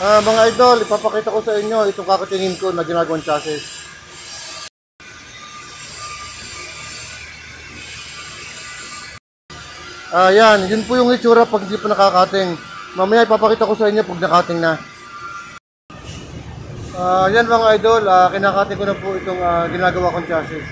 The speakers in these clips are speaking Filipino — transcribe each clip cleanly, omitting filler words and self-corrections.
Mga idol, ipapakita ko sa inyo itong kakatingin ko na ginagawang chassis. Yan, yun po yung itsura pag hindi pa nakakating. Mamaya ipapakita ko sa inyo pag nakating na. Yan mga idol, kinakating ko na po itong ginagawa kong chassis.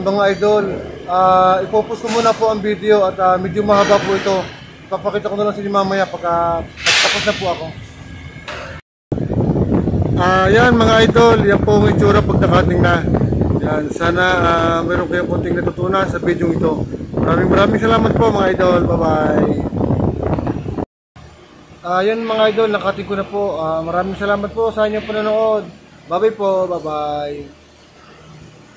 Mga idol, ipopost ko muna po ang video at medyo mahaba po ito. Papakita ko na lang sa inyo mamaya pag tapos na po ako. Yan mga idol, yan po ang itsura pag nakating na. Yan, sana meron kayong konting natutunan sa video ito. Maraming salamat po mga idol, bye bye. Yan mga idol, nakating ko na po. Maraming salamat po sa inyong panonood. Bye bye po, bye bye.